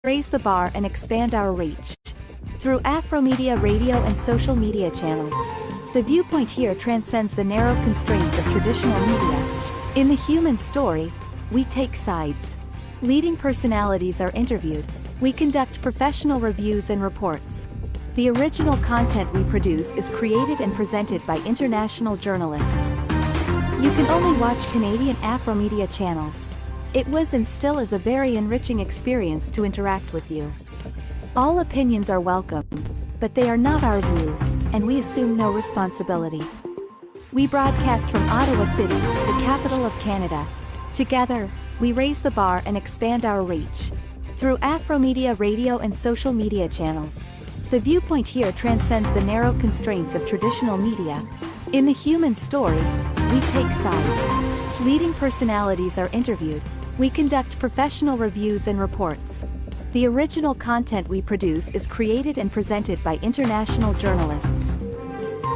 raise the bar and expand our reach. Through Afromedia radio and social media channels, the viewpoint here transcends the narrow constraints of traditional media. In the human story, we take sides. Leading personalities are interviewed. We conduct professional reviews and reports. The original content we produce is created and presented by international journalists. You can only watch Canadian Afromedia channels. It was and still is a very enriching experience to interact with you. All opinions are welcome, but they are not our views, and we assume no responsibility. We broadcast from Ottawa City, the capital of Canada. Together, we raise the bar and expand our reach. Through Afromedia radio and social media channels, the viewpoint here transcends the narrow constraints of traditional media. In the human story, we take sides. Leading personalities are interviewed. We conduct professional reviews and reports. The original content we produce is created and presented by international journalists.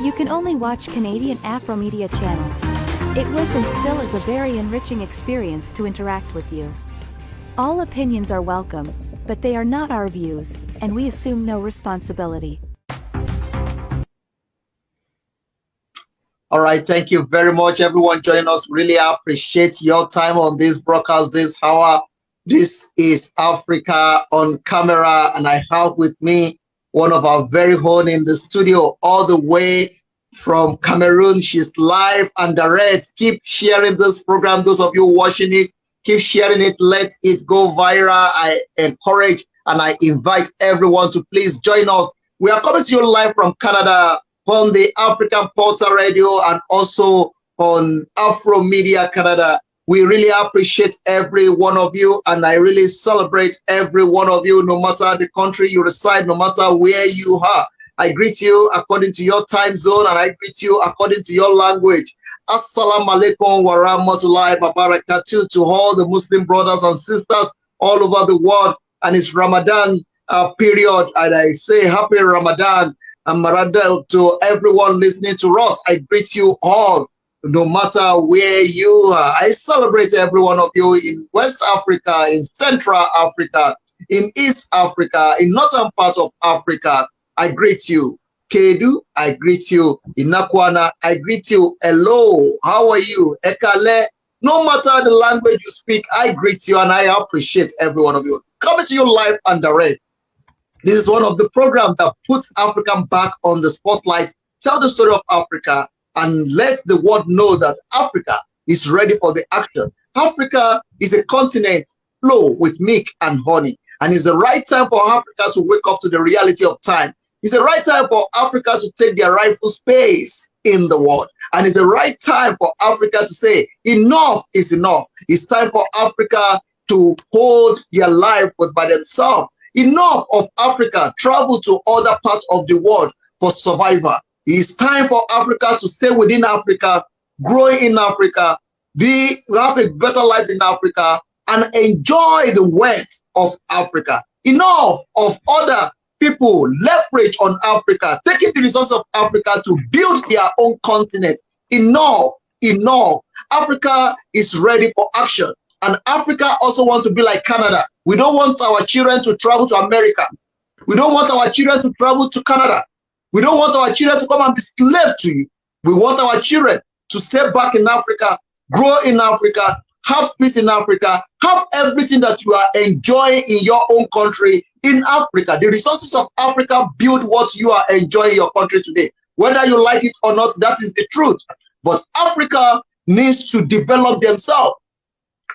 You can only watch Canadian Afromedia channels. It was and still is a very enriching experience to interact with you. All opinions are welcome, but they are not our views, and we assume no responsibility. All right, thank you very much, everyone joining us. Really appreciate your time on this broadcast this hour. This is Africa on Camera, and I have with me one of our very own in the studio, all the way from Cameroon. She's live and direct. Keep sharing this program. Those of you watching it, keep sharing it. Let it go viral. I encourage and I invite everyone to please join us. We are coming to you live from Canada on the African Portal Radio and also on Afromedia Canada. We really appreciate every one of you, and I really celebrate every one of you, no matter the country you reside, no matter where you are. I greet you according to your time zone, and I greet you according to your language. Assalamu alaikum wa rahmatullahi wa barakatuh to all the Muslim brothers and sisters all over the world. And it's Ramadan period, and I say happy Ramadan and Marada to everyone listening to us. I greet you all, no matter where you are. I celebrate every one of you in West Africa, in Central Africa, in East Africa, in northern part of Africa. I greet you. Kedu, I greet you. Inakwana, I greet you. Hello, how are you? Ekale, no matter the language you speak, I greet you and I appreciate every one of you. Coming to you live and direct. This is one of the programs that puts Africa back on the spotlight, tell the story of Africa, and let the world know that Africa is ready for the action. Africa is a continent flow with milk and honey, and it's the right time for Africa to wake up to the reality of time. It's the right time for Africa to take their rightful space in the world, and it's the right time for Africa to say enough is enough. It's time for Africa to hold their life by themselves. Enough of Africa travel to other parts of the world for survival. It's time for Africa to stay within Africa, grow in Africa, have a better life in Africa, and enjoy the wealth of Africa. Enough of other people leverage on Africa, taking the resources of Africa to build their own continent. Enough, enough. Africa is ready for action. And Africa also wants to be like Canada. We don't want our children to travel to America. We don't want our children to travel to Canada. We don't want our children to come and be slaves to you. We want our children to stay back in Africa, grow in Africa, have peace in Africa, have everything that you are enjoying in your own country in Africa. The resources of Africa build what you are enjoying in your country today. Whether you like it or not, that is the truth. But Africa needs to develop themselves.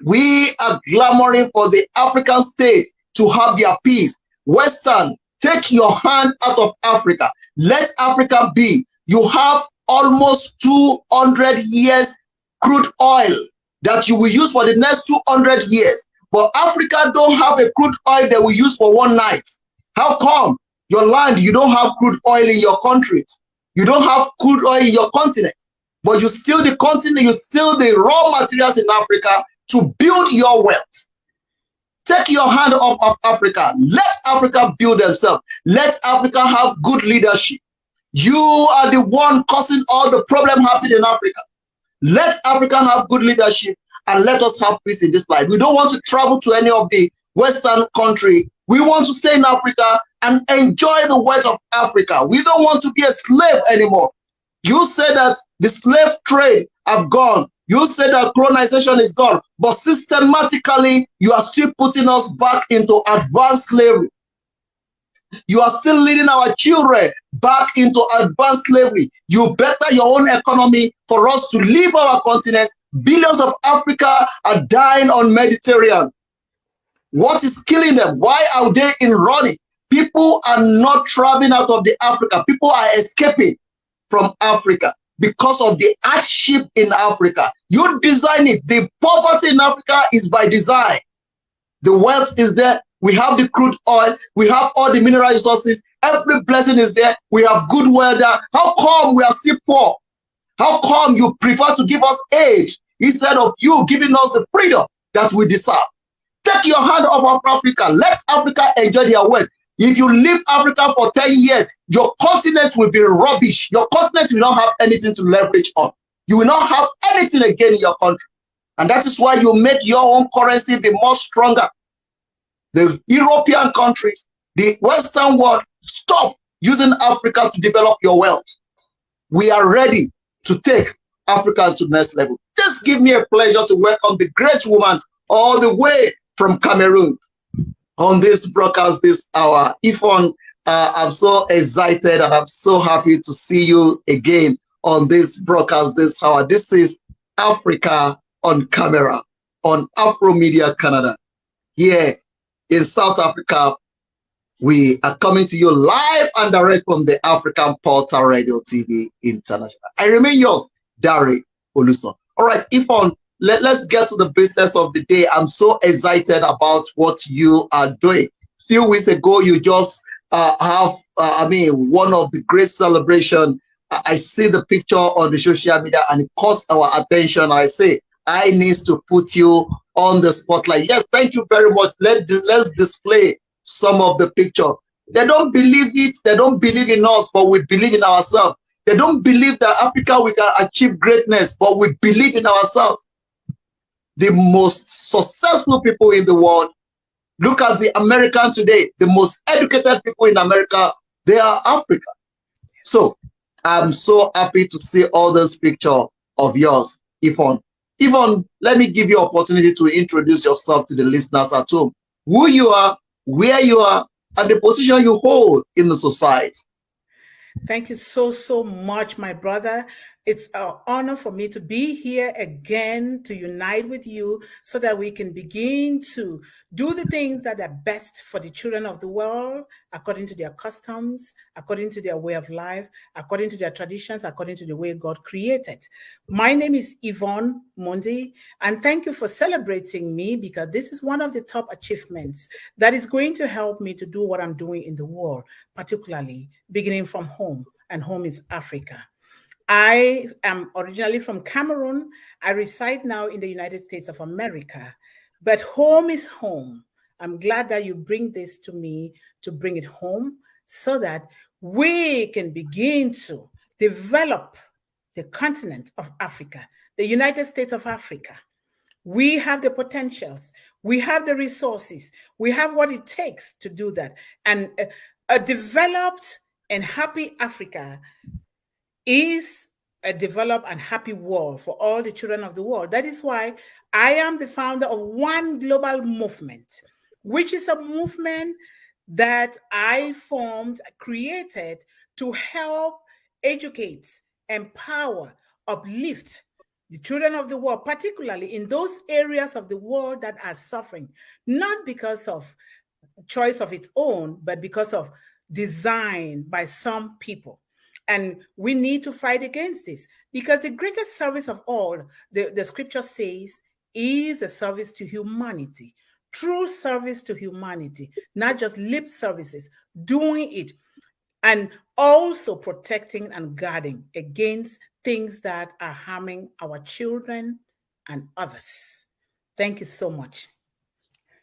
We are clamoring for the African state to have their peace. Western, take your hand out of Africa. Let Africa be. You have almost 200 years crude oil that you will use for the next 200 years. But Africa don't have a crude oil that we use for one night. How come? Your land, you don't have crude oil in your countries. You don't have crude oil in your continent. But you steal the continent, you steal the raw materials in Africa to build your wealth. Take your hand off of Africa. Let Africa build themselves. Let Africa have good leadership. You are the one causing all the problem happening in Africa. Let Africa have good leadership and let us have peace in this life. We don't want to travel to any of the Western country We want to stay in Africa and enjoy the wealth of Africa. We don't want to be a slave anymore. You say that the slave trade have gone. You say that colonization is gone. But systematically, you are still putting us back into advanced slavery. You are still leading our children back into advanced slavery. You better your own economy for us to leave our continent. Billions of Africa are dying on Mediterranean. What is killing them? Why are they in running? People are not traveling out of the Africa. People are escaping from Africa because of the hardship in Africa. You design it. The poverty in Africa is by design. The wealth is there. We have the crude oil. We have all the mineral resources. Every blessing is there. We have good weather. How come we are still poor? How come you prefer to give us aid instead of you giving us the freedom that we deserve? Take your hand off of Africa. Let Africa enjoy their wealth. If you leave Africa for 10 years, your continent will be rubbish. Your continent will not have anything to leverage on. You will not have anything again in your country. And that is why you make your own currency be more stronger. The European countries, the Western world, stop using Africa to develop your wealth. We are ready to take Africa to the next level. Just give me a pleasure to welcome the great woman all the way from Cameroon on this broadcast this hour. Yvonne, I'm so excited and I'm so happy to see you again on this broadcast this hour. This is Africa on Camera on Afromedia Canada. Here in South Africa, we are coming to you live and direct from the African Portal Radio TV International. I remain yours, Dari Oluson. All right, Yvonne, let's get to the business of the day. I'm so excited about what you are doing. A few weeks ago, you just one of the great celebration. I see the picture on the social media and it caught our attention. I say, I need to put you on the spotlight. Yes, thank you very much. Let's display some of the picture. They don't believe it. They don't believe in us, but we believe in ourselves. They don't believe that Africa, we can achieve greatness, but we believe in ourselves. The most successful people in the world, look at the American today, the most educated people in America, they are Africa. So I'm so happy to see all this picture of yours, Yvonne. Yvonne, let me give you an opportunity to introduce yourself to the listeners at home. Who you are, where you are, and the position you hold in the society. Thank you so much, my brother. It's an honor for me to be here again to unite with you so that we can begin to do the things that are best for the children of the world, according to their customs, according to their way of life, according to their traditions, according to the way God created. My name is Yvonne Mundi, and thank you for celebrating me because this is one of the top achievements that is going to help me to do what I'm doing in the world, particularly beginning from home, and home is Africa. I am originally from Cameroon. I reside now in the United States of America, but home is home. I'm glad that you bring this to me to bring it home so that we can begin to develop the continent of Africa, the United States of Africa. We have the potentials. We have the resources. We have what it takes to do that. And a developed and happy Africa is a developed and happy world for all the children of the world. That is why I am the founder of One Global Movement, which is a movement that I created to help educate, empower, uplift the children of the world, particularly in those areas of the world that are suffering, not because of choice of its own, but because of design by some people. And we need to fight against this because the greatest service of all, the scripture says, is a service to humanity. True service to humanity, not just lip services, doing it, and also protecting and guarding against things that are harming our children and others. Thank you so much.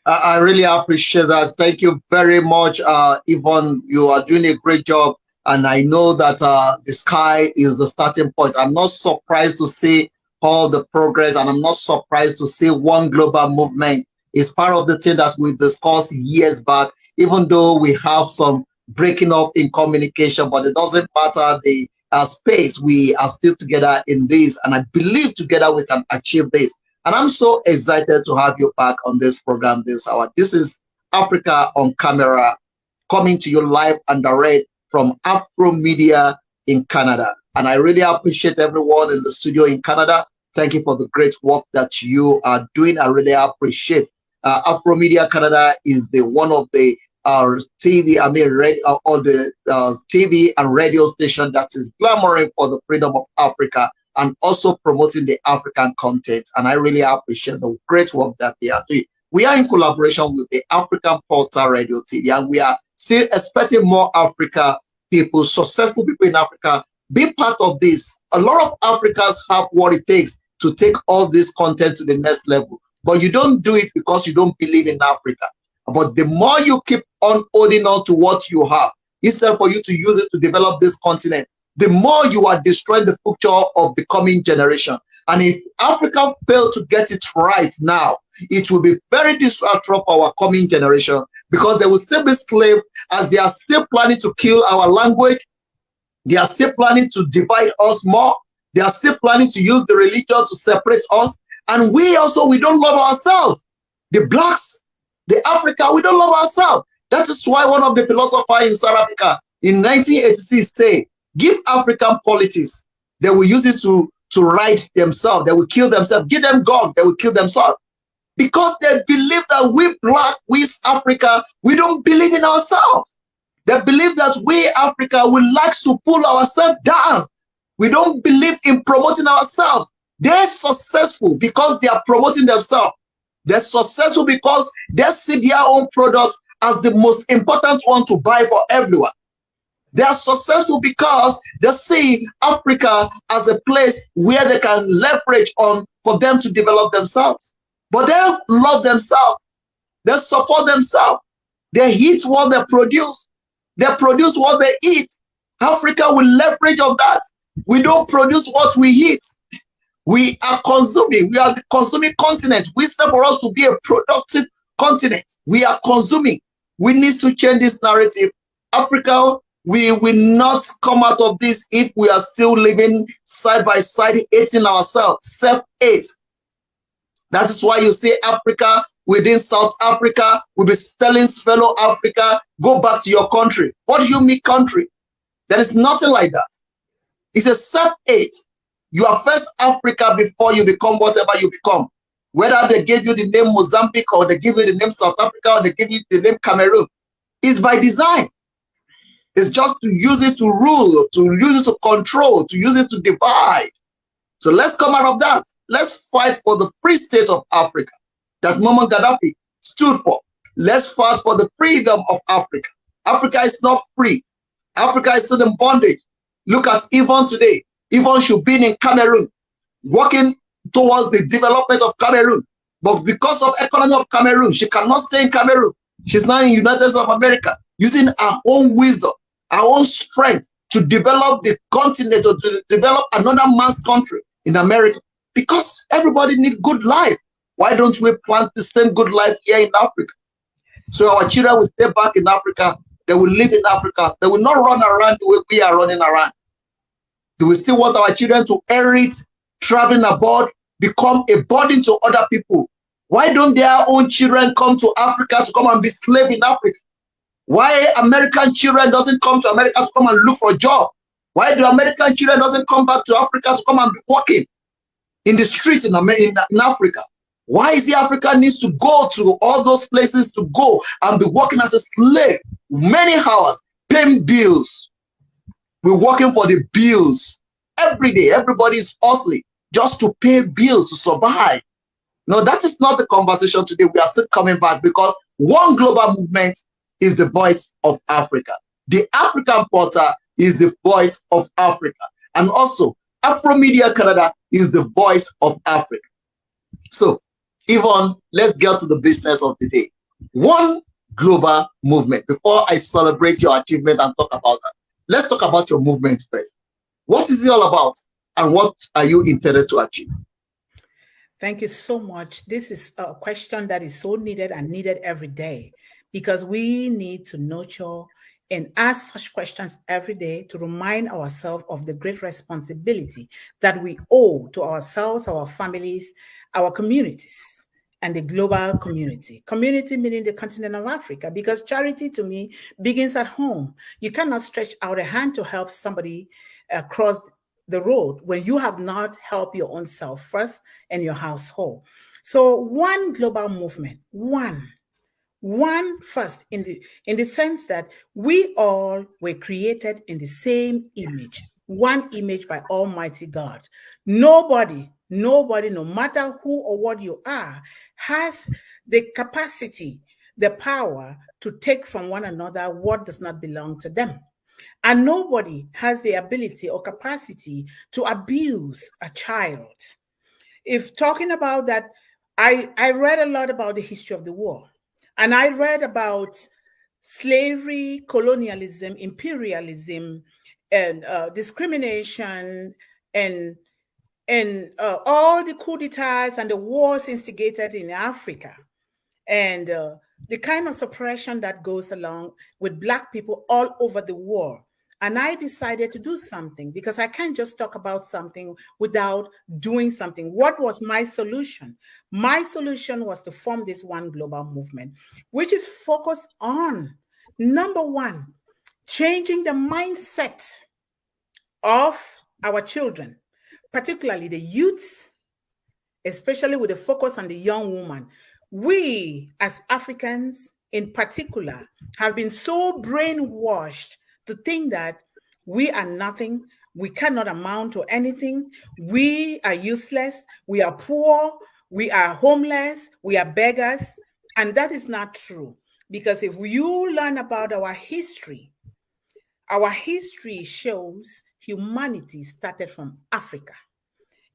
I really appreciate that. Thank you very much, Yvonne. You are doing a great job. And I know that the sky is the starting point. I'm not surprised to see all the progress, and I'm not surprised to see One Global Movement is part of the thing that we discussed years back. even though we have some breaking up in communication, but it doesn't matter the space. We are still together in this, and I believe together we can achieve this. And I'm so excited to have you back on this program this hour. This is Africa on Camera, coming to you live and direct from Afromedia in Canada. And I really appreciate everyone in the studio in Canada. Thank you for the great work that you are doing. I really appreciate. Afromedia Canada is the one of the TV, or the TV and radio station that is clamoring for the freedom of Africa and also promoting the African content. And I really appreciate the great work that they are doing. We are in collaboration with the African Portal Radio TV, and we are still expecting more Africa people, successful people in Africa, be part of this. A lot of Africans have what it takes to take all this content to the next level, but you don't do it because you don't believe in Africa. But the more you keep on holding on to what you have, instead for you to use it to develop this continent, the more you are destroying the future of the coming generation. And if Africa fail to get it right now, it will be very disruptive for our coming generation, because they will still be slaves, as they are still planning to kill our language. They are still planning to divide us more. They are still planning to use the religion to separate us. And we don't love ourselves. The blacks, the Africa, we don't love ourselves. That is why one of the philosophers in South Africa in 1986 said, give African politics. They will use it to right themselves. They will kill themselves. Give them God. They will kill themselves. Because they believe that we black, we Africa, we don't believe in ourselves. They believe that we Africa will like to pull ourselves down. We don't believe in promoting ourselves. They're successful because they are promoting themselves. They're successful because they see their own products as the most important one to buy for everyone. They are successful because they see Africa as a place where they can leverage on for them to develop themselves. But they love themselves. They support themselves. They eat what they produce. They produce what they eat. Africa will leverage on that. We don't produce what we eat. We are consuming. We are the consuming continent. We stand for us to be a productive continent. We are consuming. We need to change this narrative. Africa, we will not come out of this if we are still living side by side, hating ourselves, self-hate. That is why you see Africa within South Africa will be telling fellow Africa, go back to your country. What do you mean country? There is nothing like that. It's a self-hate. You are first Africa before you become whatever you become. Whether they gave you the name Mozambique or they give you the name South Africa or they give you the name Cameroon, it's by design. It's just to use it to rule, to use it to control, to use it to divide. So let's come out of that. Let's fight for the free state of Africa that Muammar Gaddafi stood for. Let's fight for the freedom of Africa. Africa is not free. Africa is still in bondage. Look at Yvonne today. Yvonne should be in Cameroon, working towards the development of Cameroon. But because of economy of Cameroon, she cannot stay in Cameroon. She's now in the United States of America, using her own wisdom, our own strength to develop the continent or to develop another man's country in America, because everybody needs good life. Why don't we plant the same good life here in Africa? So our children will stay back in Africa. They will live in Africa. They will not run around the way we are running around. Do we still want our children to inherit, traveling abroad, become a burden to other people? Why don't their own children come to Africa to come and be slaves in Africa? Why American children doesn't come to America to come and look for a job? Why do American children doesn't come back to Africa to come and be working in the streets in Africa? Why is it Africa needs to go to all those places to go and be working as a slave many hours, paying bills? We're working for the bills every day. Everybody is hustling just to pay bills to survive. No, that is not the conversation today. We are still coming back because one global movement is the voice of Africa. The African Portal is the voice of Africa. And also, Afromedia Canada is the voice of Africa. So, Yvonne, let's get to the business of the day. One global movement. Before I celebrate your achievement and talk about that, let's talk about your movement first. What is it all about and what are you intended to achieve? Thank you so much. This is a question that is so needed and needed every day. because we need to nurture and ask such questions every day to remind ourselves of the great responsibility that we owe to ourselves, our families, our communities, and the global community. Community meaning the continent of Africa, because charity to me begins at home. You cannot stretch out a hand to help somebody across the road when you have not helped your own self first and your household. So one global movement, one first in the sense that we all were created in the same image, one image by Almighty God. Nobody, no matter who or what you are, has the capacity, the power to take from one another what does not belong to them. And nobody has the ability or capacity to abuse a child. If talking about that, I read a lot about the history of the war. And I read about slavery, colonialism, imperialism, and discrimination, and all the coups d'etats and the wars instigated in Africa, and the kind of suppression that goes along with Black people all over the world. And I decided to do something, because I can't just talk about something without doing something. What was my solution? My solution was to form this one global movement, which is focused on, number one, changing the mindset of our children, particularly the youths, especially with a focus on the young woman. We, as Africans in particular, have been so brainwashed to think that we are nothing, we cannot amount to anything, we are useless, we are poor, we are homeless, we are beggars. And that is not true. Because if you learn about our history shows humanity started from Africa.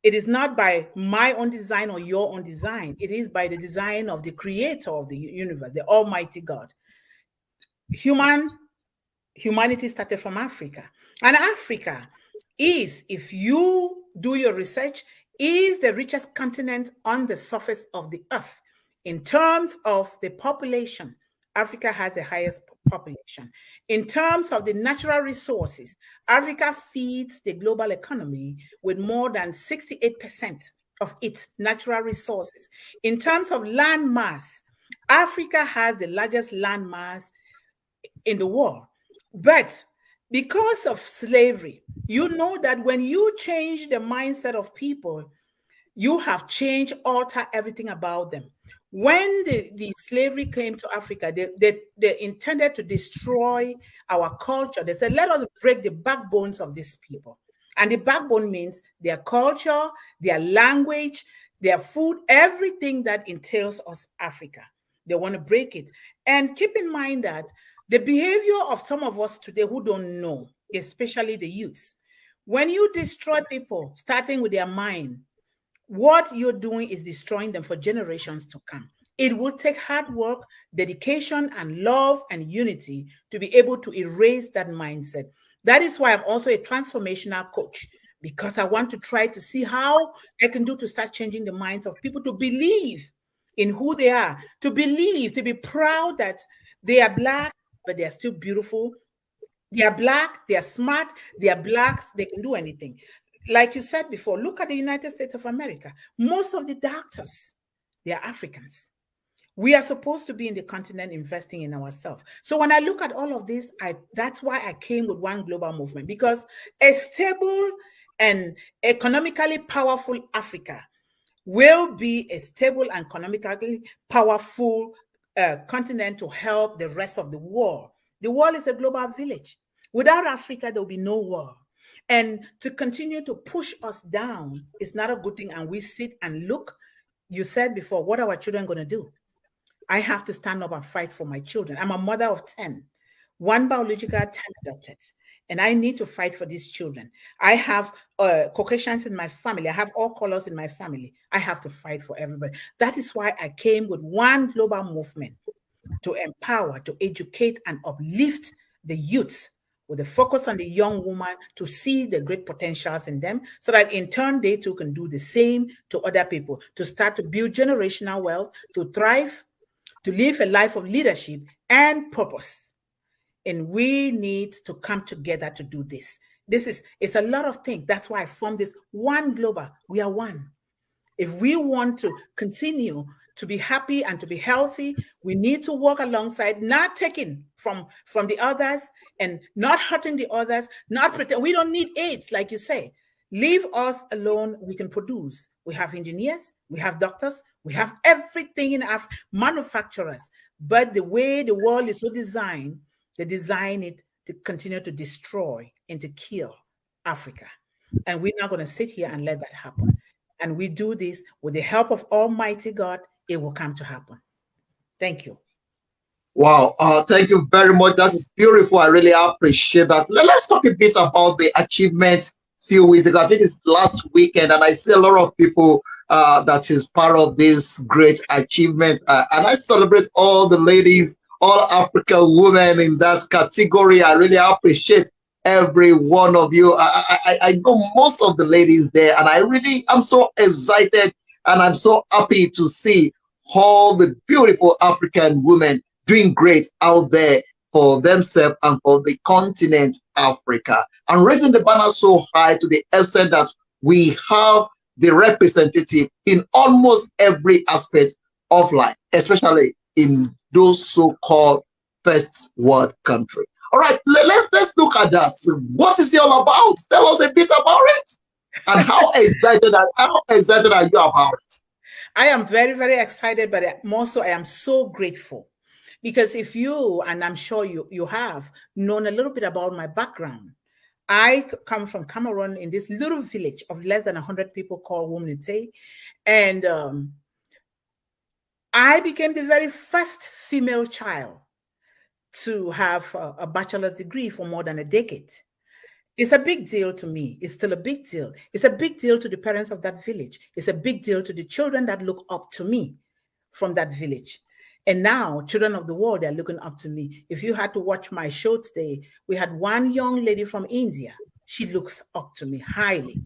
It is not by my own design or your own design. It is by the design of the creator of the universe, the Almighty God. Humanity started from Africa. And Africa is, if you do your research, is the richest continent on the surface of the earth. In terms of the population, Africa has the highest population. In terms of the natural resources, Africa feeds the global economy with more than 68% of its natural resources. In terms of land mass, Africa has the largest land mass in the world. But because of slavery, you know that when you change the mindset of people, you have changed, alter everything about them. When the slavery came to Africa, they intended to destroy our culture. They said, let us break the backbones of these people. And the backbone means their culture, their language, their food, everything that entails us, Africa. They want to break it. And keep in mind that the behavior of some of us today who don't know, especially the youths, when you destroy people, starting with their mind, what you're doing is destroying them for generations to come. It will take hard work, dedication, and love and unity to be able to erase that mindset. That is why I'm also a transformational coach, because I want to try to see how I can do to start changing the minds of people to believe in who they are, to believe, to be proud that they are Black, but they are still beautiful. They are Black, they are smart, they are Blacks, they can do anything. Like you said before, look at the United States of America. Most of the doctors, they are Africans. We are supposed to be in the continent investing in ourselves. So when I look at all of this, that's why I came with one global movement, because a stable and economically powerful Africa will be a stable and economically powerful continent to help the rest of the world. The world is a global village. Without Africa, there will be no world. And to continue to push us down is not a good thing. And we sit and look. You said before, what are our children going to do? I have to stand up and fight for my children. I'm a mother of 10, one biological, 10 adopted. And I need to fight for these children. I have Caucasians in my family. I have all colors in my family. I have to fight for everybody. That is why I came with one global movement to empower, to educate, and uplift the youths, with a focus on the young woman, to see the great potentials in them, so that in turn they too can do the same to other people, to start to build generational wealth, to thrive, to live a life of leadership and purpose. And we need to come together to do this. It's a lot of things. That's why I formed this One Global. We are one. If we want to continue to be happy and to be healthy, we need to work alongside, not taking from the others and not hurting the others, not pretend. We don't need aids, like you say. Leave us alone, we can produce. We have engineers, we have doctors, we have everything in our manufacturers. But the way the world is so designed, they design it to continue to destroy and to kill Africa. And we're not going to sit here and let that happen. And we do this with the help of Almighty God, it will come to happen. Thank you. Wow. Thank you very much. That is beautiful. I really appreciate that. Let's talk a bit about the achievement few weeks ago. I think it's last weekend, and I see a lot of people that is part of this great achievement. And I celebrate all the ladies, all African women in that category. I really appreciate every one of you. I know most of the ladies there, and I'm so excited and I'm so happy to see all the beautiful African women doing great out there for themselves and for the continent Africa, and raising the banner so high to the extent that we have the representative in almost every aspect of life, especially in those so-called first world countries. All right, let's look at that. What is it all about? Tell us a bit about it. And how excited are you about it? I am very, very excited, but more so I am so grateful. Because if you, and I'm sure you have known a little bit about my background, I come from Cameroon in this little village of less than 100 people called Womnite. And I became the very first female child to have a bachelor's degree for more than a decade. It's a big deal to me. It's still a big deal. It's a big deal to the parents of that village. It's a big deal to the children that look up to me from that village. And now children of the world, they're looking up to me. If you had to watch my show today, we had one young lady from India. She looks up to me highly.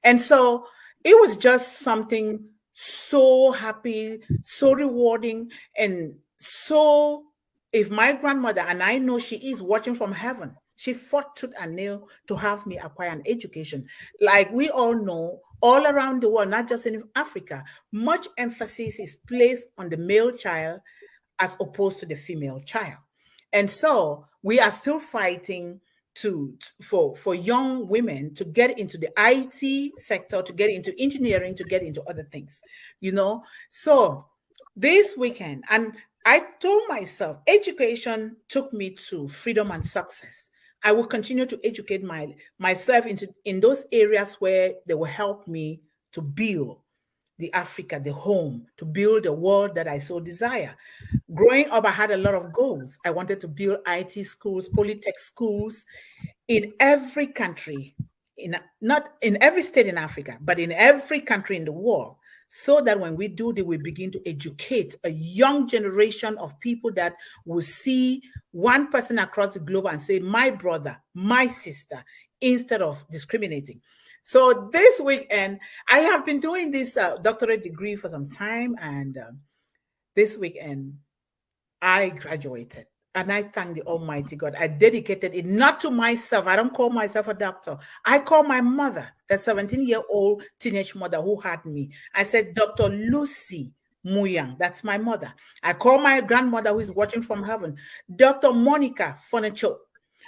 And so it was just something so happy, so rewarding. And so if my grandmother, and I know she is watching from heaven, she fought tooth and nail to have me acquire an education. Like we all know, all around the world, not just in Africa, much emphasis is placed on the male child as opposed to the female child. And so we are still fighting for young women to get into the IT sector, to get into engineering, to get into other things, you know. So this weekend, and I told myself, education took me to freedom and success. I will continue to educate myself in those areas where they will help me to build the Africa, the home, to build the world that I so desire. Growing up, I had a lot of goals. I wanted to build IT schools, polytech schools in every country, not in every state in Africa, but in every country in the world, so that when we do that, we begin to educate a young generation of people that will see one person across the globe and say, my brother, my sister, instead of discriminating. So this weekend, I have been doing this doctorate degree for some time, and this weekend, I graduated. And I thank the Almighty God. I dedicated it not to myself. I don't call myself a doctor. I call my mother, the 17-year-old teenage mother who had me. I said, Dr. Lucy Muyang, that's my mother. I call my grandmother who is watching from heaven, Dr. Monica Fonacho.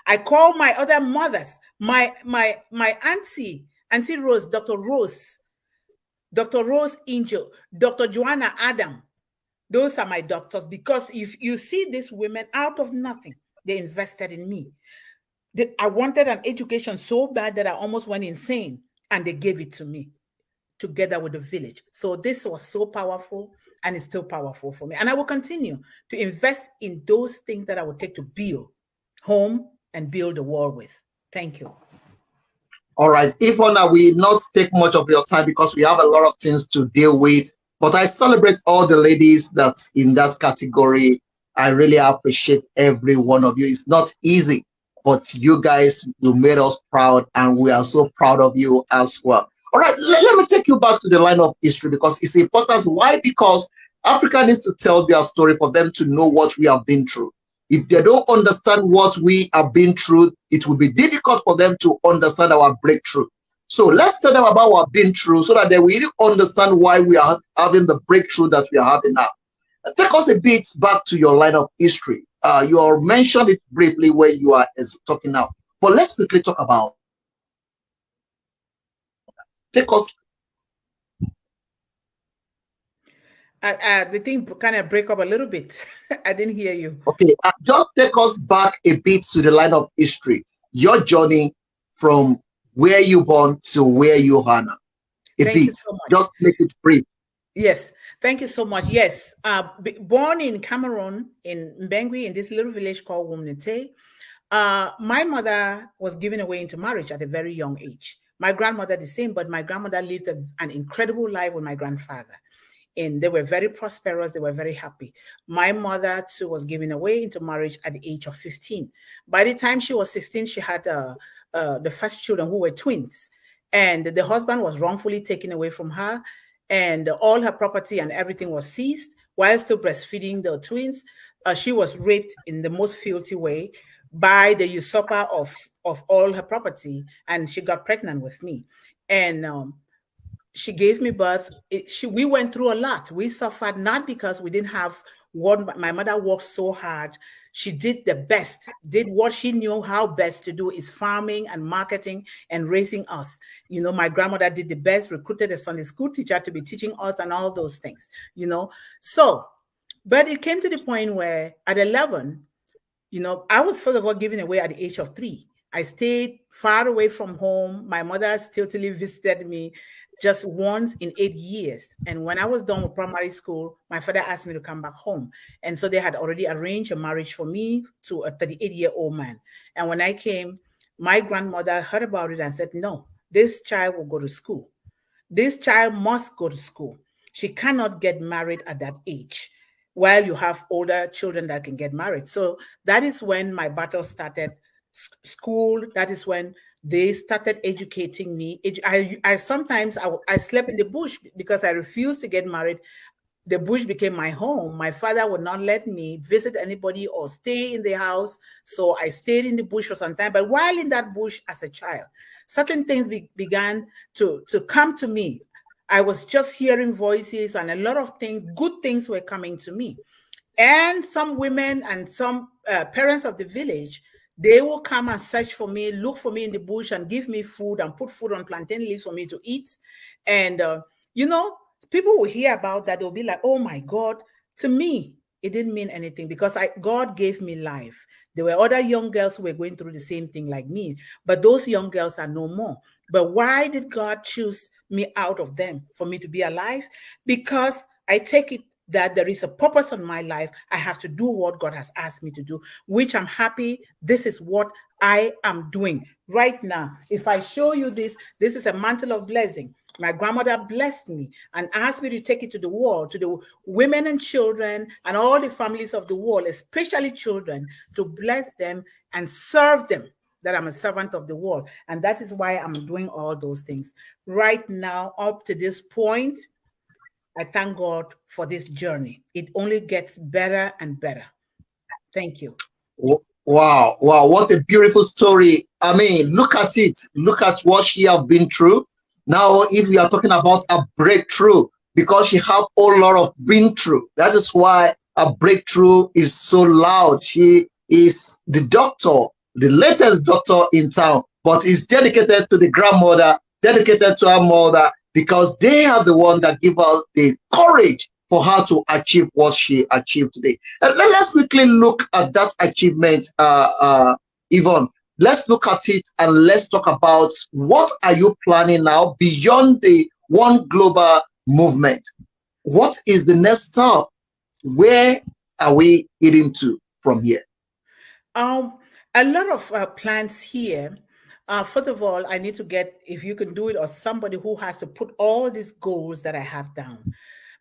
I call my other mothers, my Auntie Rose, Dr. Rose Angel, Dr. Joanna Adam. Those are my doctors, because if you see these women out of nothing, they invested in me. I wanted an education so bad that I almost went insane, and they gave it to me together with the village. So this was so powerful, and it's still powerful for me. And I will continue to invest in those things that I will take to build home and build the world with. Thank you. All right. Ivona, we not take much of your time because we have a lot of things to deal with. But I celebrate all the ladies that's in that category. I really appreciate every one of you. It's not easy, but you guys, you made us proud, and we are so proud of you as well. All right, let me take you back to the line of history, because it's important. Why? Because Africa needs to tell their story for them to know what we have been through. If they don't understand what we have been through, it will be difficult for them to understand our breakthrough. So let's tell them about what we've been through so that they will really understand why we are having the breakthrough that we are having now. Take us a bit back to your line of history. You mentioned it briefly where you are talking now, but let's quickly talk about. Take us. The thing kind of break up a little bit. I didn't hear you. Okay, just take us back a bit to the line of history. Your journey from where you born to where you are now. Thank you so much. Just make it brief. Yes, thank you so much. Yes, born in Cameroon, in Mbengui, in this little village called Wumnete. My mother was given away into marriage at a very young age. My grandmother the same, but my grandmother lived an incredible life with my grandfather. And they were very prosperous. They were very happy. My mother too was given away into marriage at the age of 15. By the time she was 16, she had the first children who were twins. And the husband was wrongfully taken away from her. And all her property and everything was seized while still breastfeeding the twins. She was raped in the most filthy way by the usurper of all her property. And she got pregnant with me. And she gave me birth. We went through a lot. We suffered not because we didn't have what my mother worked so hard. She did the best, did what she knew how best to do is farming and marketing and raising us. You know, my grandmother did the best, recruited a Sunday school teacher to be teaching us and all those things, you know. So, but it came to the point where at 11, you know, I was first of all given away at the age of 3. I stayed far away from home. My mother still visited me just once in 8 years. And when I was done with primary school, my father asked me to come back home. And so they had already arranged a marriage for me to a 38-year-old man. And when I came, my grandmother heard about it and said, no, this child will go to school. This child must go to school. She cannot get married at that age while you have older children that can get married. So that is when my battle started. School, that is when they started educating me. I sometimes slept in the bush because I refused to get married. The bush became my home. My father would not let me visit anybody or stay in the house. So I stayed in the bush for some time. But while in that bush as a child, certain things began to come to me. I was just hearing voices and a lot of things, good things were coming to me. And some women and some parents of the village, they will come and search for me, look for me in the bush and give me food and put food on plantain leaves for me to eat. And, you know, people will hear about that. They'll be like, oh my God. To me, it didn't mean anything because God gave me life. There were other young girls who were going through the same thing like me, but those young girls are no more. But why did God choose me out of them for me to be alive? Because I take it that there is a purpose on my life. I have to do what God has asked me to do, which I'm happy. This is what I am doing right now. If I show you this is a mantle of blessing. My grandmother blessed me and asked me to take it to the world, to the women and children and all the families of the world, especially children, to bless them and serve them, that I'm a servant of the world. And that is why I'm doing all those things. Right now, up to this point, I thank God for this journey. It only gets better and better. Thank you. Wow. What a beautiful story. I mean, look at it. Look at what she has been through. Now, if we are talking about a breakthrough, because she have a lot of been through, that is why a breakthrough is so loud. She is the doctor, the latest doctor in town, but is dedicated to the grandmother, dedicated to her mother, because they are the one that give us the courage for her to achieve what she achieved today. Let's quickly look at that achievement, Yvonne. Let's look at it and let's talk about what are you planning now beyond the One Global movement? What is the next step? Where are we heading to from here? A lot of plans here. First of all, I need to get, if you can do it, or somebody who has to put all these goals that I have down.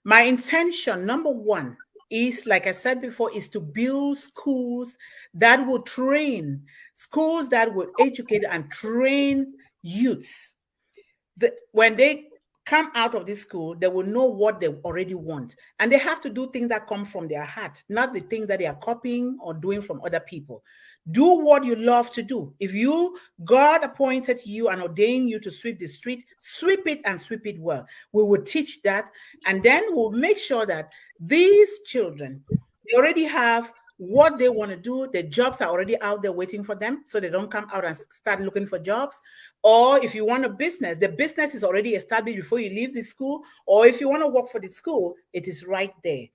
My intention, number one, is, like I said before, is to build schools that will train, schools that will educate and train youths. When they come out of this school, they will know what they already want. And they have to do things that come from their heart, not the things that they are copying or doing from other people. Do what you love to do. If God appointed you and ordained you to sweep the street, sweep it and sweep it well. We will teach that. And then we'll make sure that these children, they already have what they want to do. The jobs are already out there waiting for them, so they don't come out and start looking for jobs. Or if you want a business, the business is already established before you leave the school. Or if you want to work for the school, it is right there.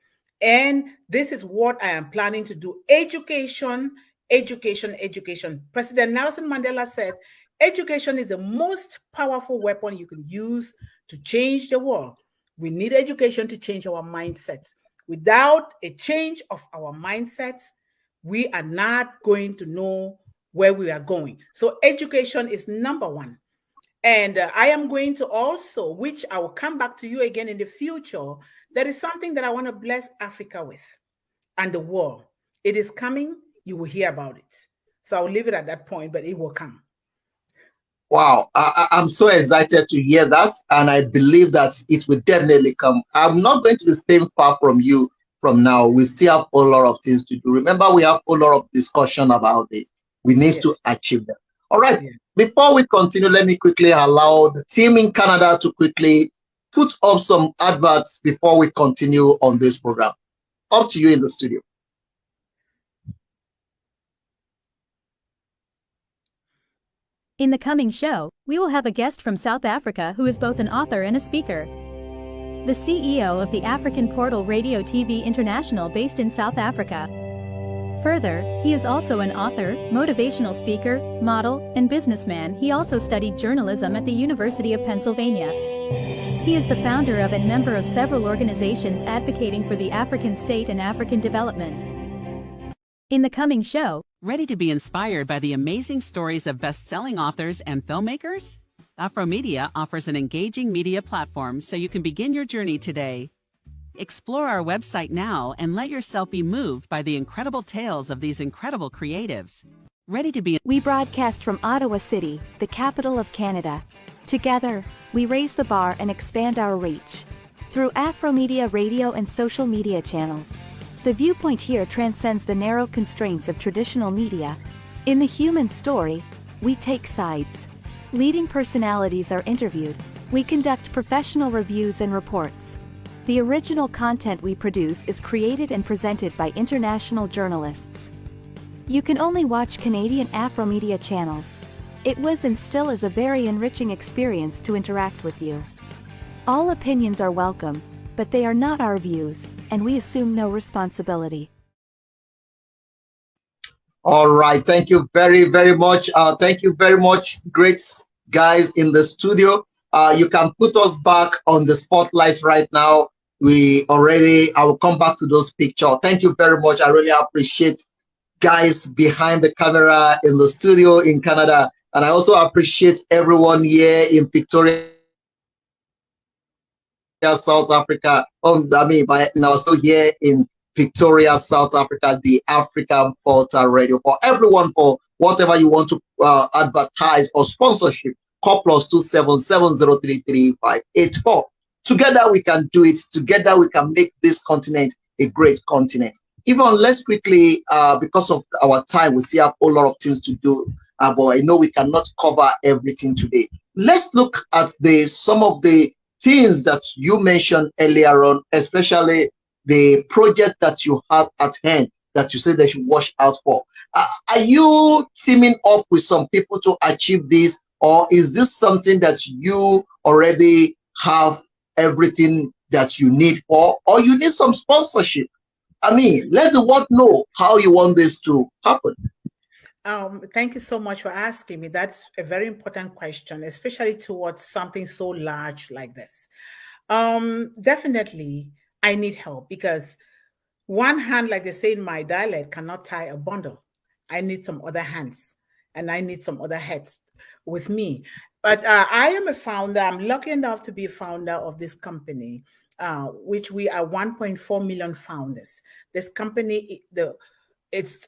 And this is what I am planning to do. Education, education, education. President Nelson Mandela said, education is the most powerful weapon you can use to change the world. We need education to change our mindsets. Without a change of our mindsets, we are not going to know where we are going. So education is number one. And I am going to also, which I will come back to you again in the future, there is something that I want to bless Africa with and the world. It is coming. You will hear about it. So I'll leave it at that point, but it will come. Wow, I'm so excited to hear that, and I believe that it will definitely come. I'm not going to be staying far from you from now. We still have a lot of things to do. Remember, we have a lot of discussion about it. We need to achieve them. All right, before we continue, let me quickly allow the team in Canada to quickly put up some adverts before we continue on this program. Up to you in the studio. In the coming show, we will have a guest from South Africa who is both an author and a speaker. The CEO of the African Portal Radio TV International based in South Africa. Further, he is also an author, motivational speaker, model, and businessman. He also studied journalism at the University of Pennsylvania. He is the founder of and member of several organizations advocating for the African state and African development. In the coming show, ready to be inspired by the amazing stories of best-selling authors and filmmakers? Afromedia offers an engaging media platform so you can begin your journey today. Explore our website now and let yourself be moved by the incredible tales of these incredible creatives. Ready to be... We broadcast from Ottawa City, the capital of Canada. Together, we raise the bar and expand our reach. Through Afromedia radio and social media channels. The viewpoint here transcends the narrow constraints of traditional media. In the human story, we take sides. Leading personalities are interviewed. We conduct professional reviews and reports. The original content we produce is created and presented by international journalists. You can only watch Canadian Afromedia channels. It was and still is a very enriching experience to interact with you. All opinions are welcome, but they are not our views, and we assume no responsibility. All right, thank you very, very much. Thank you very much, great guys in the studio. You can put us back on the spotlight right now. I will come back to those pictures. Thank you very much. I really appreciate guys behind the camera in the studio in Canada. And I also appreciate everyone here in Victoria, South Africa. Now still here in Victoria, South Africa, the African Portal Radio. For everyone, for whatever you want to advertise or sponsorship, call +277033584. Together we can do it. Together we can make this continent a great continent. Even let's quickly, because of our time, we still have a lot of things to do, but I know we cannot cover everything today. Let's look at some of the things that you mentioned earlier on, especially the project that you have at hand that you said they should watch out for. Are you teaming up with some people to achieve this, or is this something that you already have everything that you need for, or you need some sponsorship? I mean, let the world know how you want this to happen. Thank you so much for asking me. That's a very important question, especially towards something so large like this. Definitely, I need help because one hand, like they say in my dialect, cannot tie a bundle. I need some other hands and I need some other heads with me. But I am a founder. I'm lucky enough to be a founder of this company, which we are 1.4 million founders. This company, it's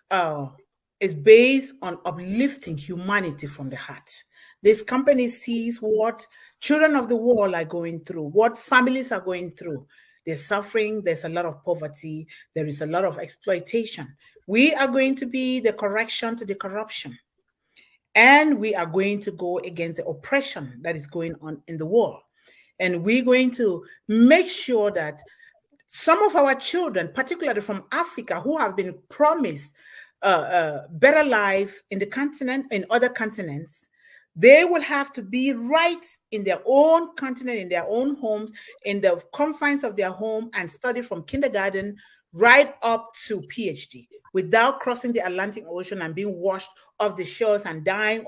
based on uplifting humanity from the heart. This company sees what children of the world are going through, what families are going through. They're suffering. There's a lot of poverty. There is a lot of exploitation. We are going to be the correction to the corruption. And we are going to go against the oppression that is going on in the world. And we're going to make sure that some of our children, particularly from Africa, who have been promised better life in the continent, in other continents, they will have to be right in their own continent, in their own homes, in the confines of their home, and study from kindergarten right up to PhD without crossing the Atlantic Ocean and being washed off the shores and dying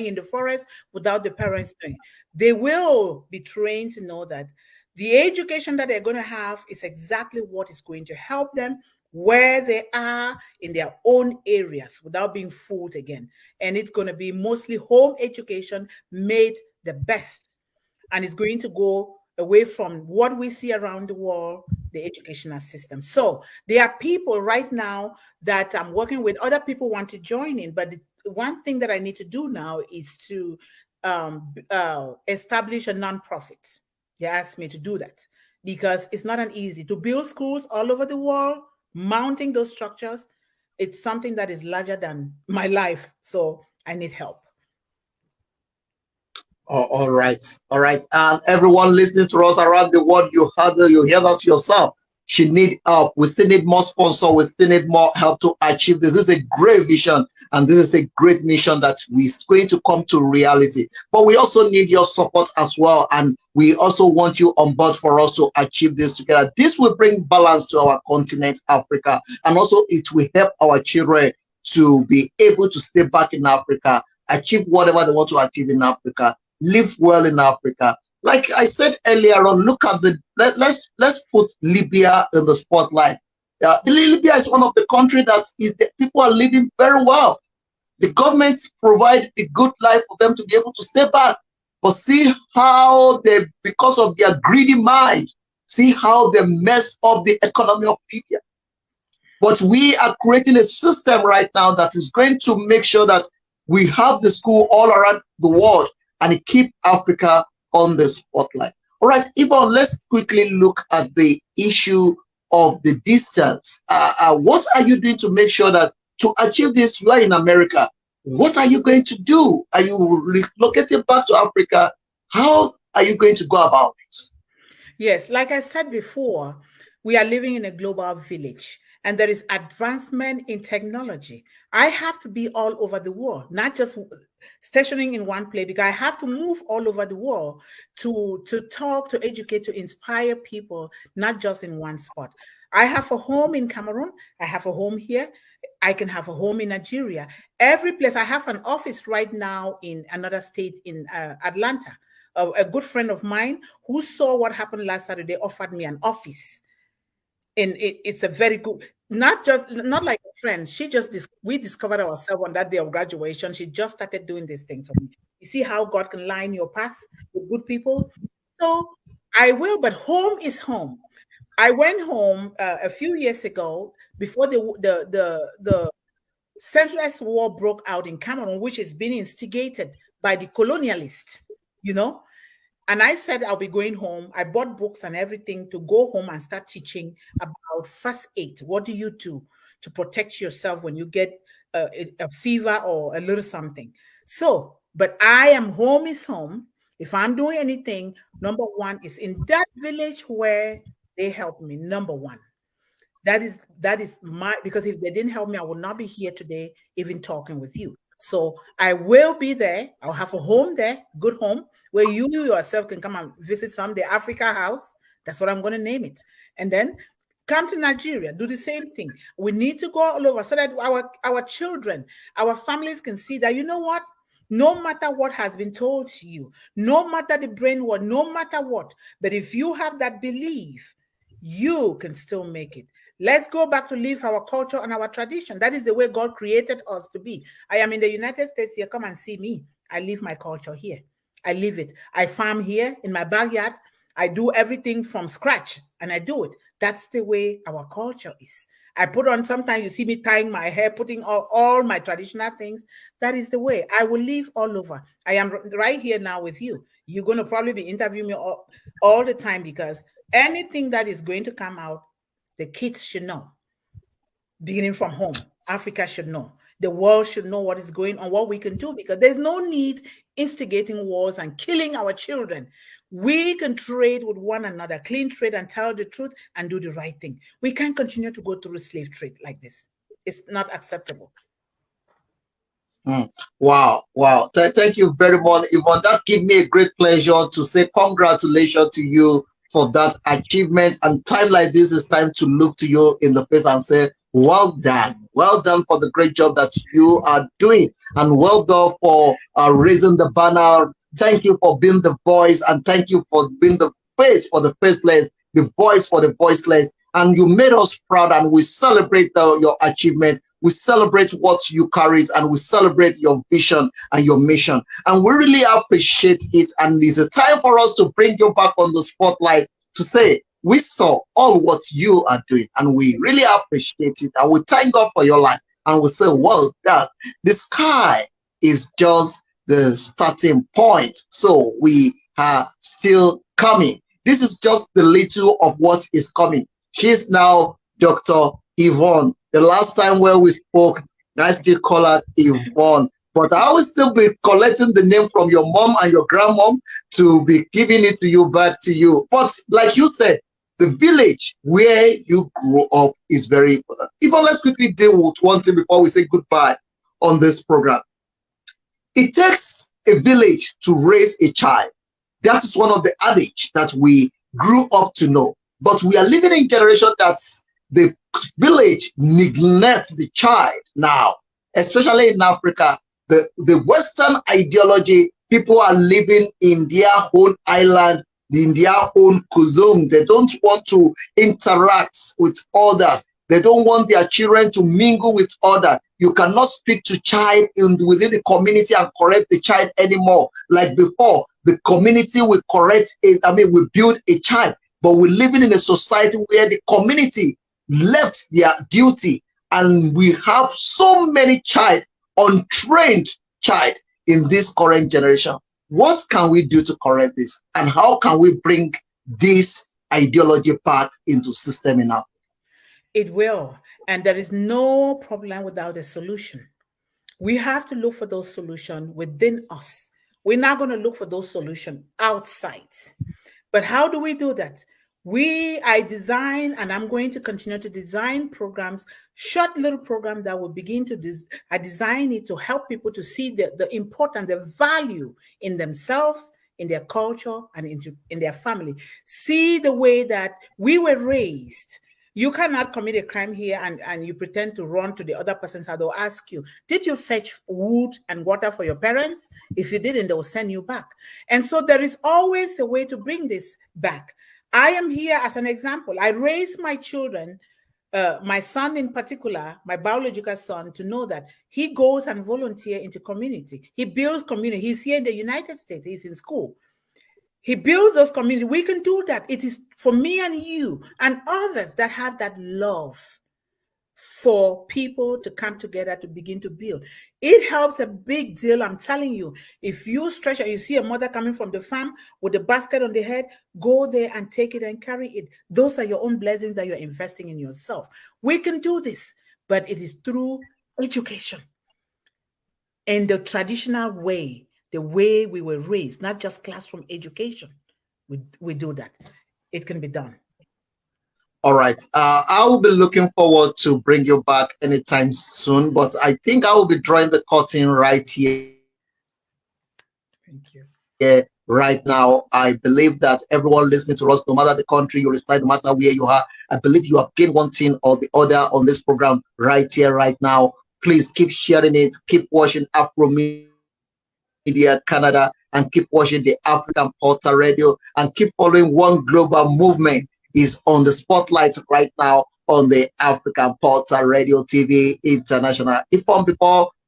in the forest without the parents knowing. They will be trained to know that the education that they're going to have is exactly what is going to help them where they are in their own areas without being fooled again. And it's going to be mostly home education made the best. And it's going to go away from what we see around the world, the educational system. So there are people right now that I'm working with. Other people want to join in, but the one thing that I need to do now is to establish a nonprofit. They asked me to do that because it's not an easy to build schools all over the world, mounting those structures. It's something that is larger than my life. So I need help. Oh, all right. All right. And everyone listening to us around the world, you hear that yourself. She need help. We still need more sponsors. We still need more help to achieve this. This is a great vision, and this is a great mission that we're going to come to reality. But we also need your support as well, and we also want you on board for us to achieve this together. This will bring balance to our continent, Africa, and also it will help our children to be able to stay back in Africa, achieve whatever they want to achieve in Africa, live well in Africa. Like I said earlier on, look at let's put Libya in the spotlight. Libya is one of the countries that the people are living very well. The government provide a good life for them to be able to stay back. But see how they, because of their greedy mind, see how they mess up the economy of Libya. But we are creating a system right now that is going to make sure that we have the school all around the world and keep Africa on the spotlight. All right, Yvonne, let's quickly look at the issue of the distance. What are you doing to make sure that to achieve this, you are in America? What are you going to do? Are you relocating back to Africa? How are you going to go about this? Yes, like I said before, we are living in a global village. And there is advancement in technology. I have to be all over the world, not just stationing in one place, because I have to move all over the world to talk, to educate, to inspire people, not just in one spot. I have a home in Cameroon. I have a home here. I can have a home in Nigeria. Every place. I have an office right now in another state in Atlanta. A good friend of mine who saw what happened last Saturday offered me an office. And it's a very good, not like a friend. We discovered ourselves on that day of graduation. She just started doing these things for me. You see how God can line your path with good people. So I will, but home is home. I went home a few years ago before the senseless war broke out in Cameroon, which is being instigated by the colonialists, you know. And I said, I'll be going home. I bought books and everything to go home and start teaching about first aid. What do you do to protect yourself when you get a fever or a little something? So, but I am home is home. If I'm doing anything, number one is in that village where they help me. Number one. That is my, because if they didn't help me, I would not be here today, even talking with you. So I will be there. I'll have a home there, good home, where you yourself can come and visit the Africa House. That's what I'm going to name it. And then come to Nigeria, do the same thing. We need to go all over so that our children, our families can see that, you know what? No matter what has been told to you, no matter the brainwash, no matter what, but if you have that belief, you can still make it. Let's go back to live our culture and our tradition. That is the way God created us to be. I am in the United States here. Come and see me. I live my culture here. I live it. I farm here in my backyard. I do everything from scratch and I do it. That's the way our culture is. I put on, sometimes you see me tying my hair, putting all my traditional things. That is the way. I will live all over. I am right here now with you. You're going to probably be interviewing me all the time, because anything that is going to come out, the kids should know. Beginning from home, Africa should know. The world should know what is going on, what we can do, because there's no need instigating wars and killing our children. We can trade with one another, clean trade, and tell the truth and do the right thing. We can't continue to go through slave trade like this. It's not acceptable. Wow. Thank you very much, Yvonne. That gives me a great pleasure to say congratulations to you for that achievement. And time like this is time to look to you in the face and say, well done. Well done for the great job that you are doing. And well done for raising the banner. Thank you for being the voice, and thank you for being the face for the faceless, the voice for the voiceless. And you made us proud, and we celebrate your achievement. We celebrate what you carry, and we celebrate your vision and your mission. And we really appreciate it. And it's a time for us to bring you back on the spotlight to say, we saw all what you are doing, and we really appreciate it. And we thank God for your life. And we say, well done. The sky is just the starting point. So we are still coming. This is just the little of what is coming. She's now Dr. Yvonne. The last time where we spoke, I still call her Yvonne, but I will still be collecting the name from your mom and your grandmom to be giving it to you, back to you. But like you said, the village where you grew up is very important. Yvonne, let's quickly deal with one thing before we say goodbye on this program. It takes a village to raise a child. That is one of the adage that we grew up to know. But we are living in a generation that's the village neglects the child now, especially in Africa. The Western ideology, people are living in their own island, in their own cuisine. They don't want to interact with others. They don't want their children to mingle with others. You cannot speak to child within the community and correct the child anymore. Like before, the community will correct it. We build a child, but we're living in a society where the community left their duty, and we have so many untrained child in this current generation. What can we do to correct this, and how can we bring this ideology back into system in Africa? It will, and there is no problem without a solution. We have to look for those solutions within us. We're not going to look for those solutions outside. But how do we do that? I design, and I'm going to continue to design programs, short little programs that will begin to, I design it to help people to see the importance, the value in themselves, in their culture, and in their family. See the way that we were raised. You cannot commit a crime here and you pretend to run to the other person's house. They'll ask you, did you fetch wood and water for your parents? If you didn't, they will send you back. And so there is always a way to bring this back. I am here as an example. I raise my children, my son in particular, my biological son, to know that he goes and volunteers into community. He builds community. He's here in the United States. He's in school. He builds those communities. We can do that. It is for me and you and others that have that love for people to come together to begin to build. It helps a big deal. I'm telling you, if you stretch and you see a mother coming from the farm with a basket on the head, go there and take it and carry it. Those are your own blessings that you're investing in yourself. We can do this, but it is through education in the traditional way, the way we were raised, not just classroom education. We do that. It can be done. All right. I will be looking forward to bring you back anytime soon, but I think I will be drawing the curtain right here. Thank you. Yeah, right now. I believe that everyone listening to us, no matter the country you reside, no matter where you are, I believe you have gained one thing or the other on this program right here, right now. Please keep sharing it. Keep watching Afromedia Canada, and keep watching the African Portal Radio, and keep following One Global Movement is on the spotlight right now on the African Portal Radio TV International. Before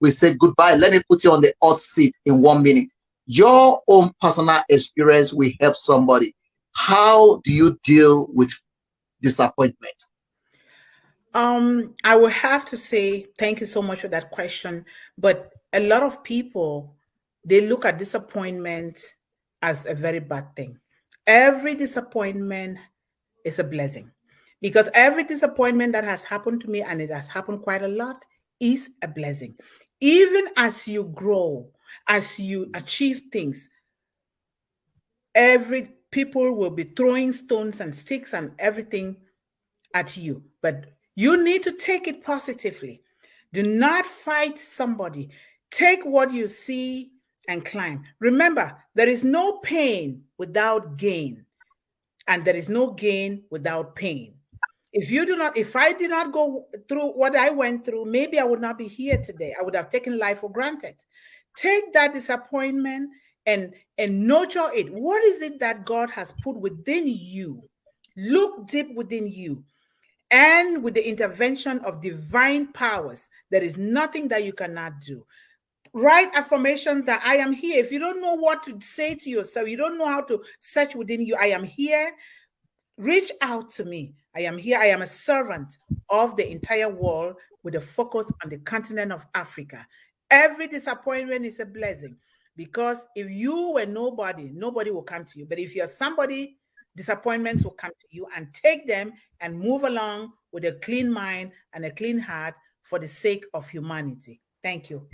we say goodbye, let me put you on the hot seat in 1 minute. Your own personal experience will help somebody. How do you deal with disappointment? I will have to say thank you so much for that question. But a lot of people, they look at disappointment as a very bad thing. Every disappointment is a blessing, because every disappointment that has happened to me, and it has happened quite a lot, is a blessing. Even as you grow, as you achieve things, every people will be throwing stones and sticks and everything at you, but you need to take it positively. Do not fight somebody. Take what you see and climb. Remember, there is no pain without gain, and there is no gain without pain. If I did not go through what I went through, maybe I would not be here today. I would have taken life for granted. Take that disappointment and nurture it. What is it that God has put within you? Look deep within you. And with the intervention of divine powers, there is nothing that you cannot do. Write affirmations that I am here. If you don't know what to say to yourself, you don't know how to search within you, I am here. Reach out to me. I am here. I am a servant of the entire world with a focus on the continent of Africa. Every disappointment is a blessing, because if you were nobody, nobody will come to you. But if you're somebody, disappointments will come to you, and take them and move along with a clean mind and a clean heart for the sake of humanity. Thank you.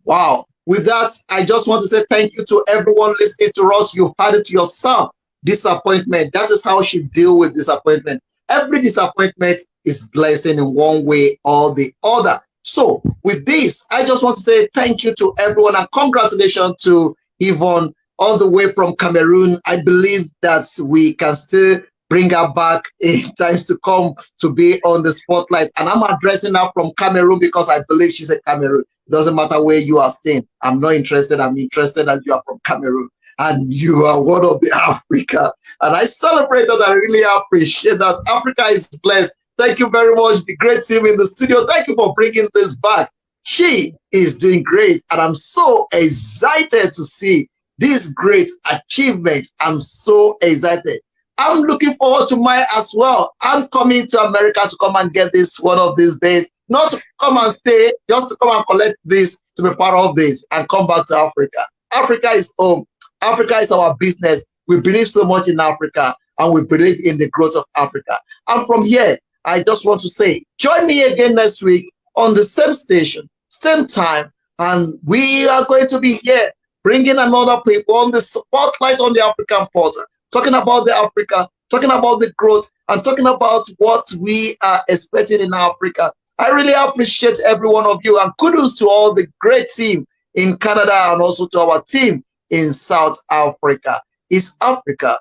Wow. With that, I just want to say thank you to everyone listening to us. You had it yourself. Disappointment. That is how she deal with disappointment. Every disappointment is blessing in one way or the other. So with this, I just want to say thank you to everyone and congratulations to Yvonne all the way from Cameroon. I believe that we can still bring her back in times to come to be on the spotlight. And I'm addressing her from Cameroon because I believe she's a Cameroon. It doesn't matter where you are staying. I'm not interested. I'm interested that you are from Cameroon and you are one of the Africa. And I celebrate that. I really appreciate that. Africa is blessed. Thank you very much, the great team in the studio. Thank you for bringing this back. She is doing great, and I'm so excited to see this great achievement. I'm so excited. I'm looking forward to mine as well. I'm coming to America to come and get this one of these days. Not to come and stay, just to come and collect this, to be part of this, and come back to Africa. Africa is home. Africa is our business. We believe so much in Africa, and we believe in the growth of Africa. And from here, I just want to say, join me again next week on the same station, same time, and we are going to be here bringing another people on the spotlight on the African portal, talking about the Africa, talking about the growth, and talking about what we are expecting in Africa. I really appreciate every one of you, and kudos to all the great team in Canada and also to our team in South Africa. It's Africa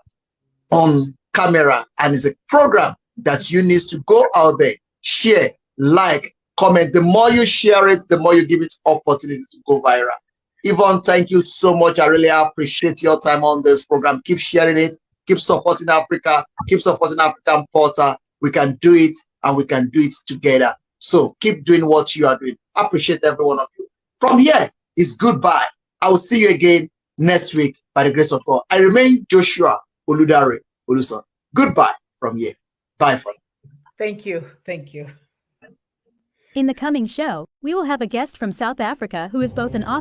on Camera, and it's a program that you need to go out there, share, like, comment. The more you share it, the more you give it opportunity to go viral. Yvonne, thank you so much. I really appreciate your time on this program. Keep sharing it. Keep supporting Africa. Keep supporting African Portal. We can do it, and we can do it together. So keep doing what you are doing. I appreciate every one of you. From here, it's goodbye. I will see you again next week by the grace of God. I remain Joshua Oludare Oluson. Goodbye from here. Bye for now. Thank you. Thank you. In the coming show, we will have a guest from South Africa who is both an author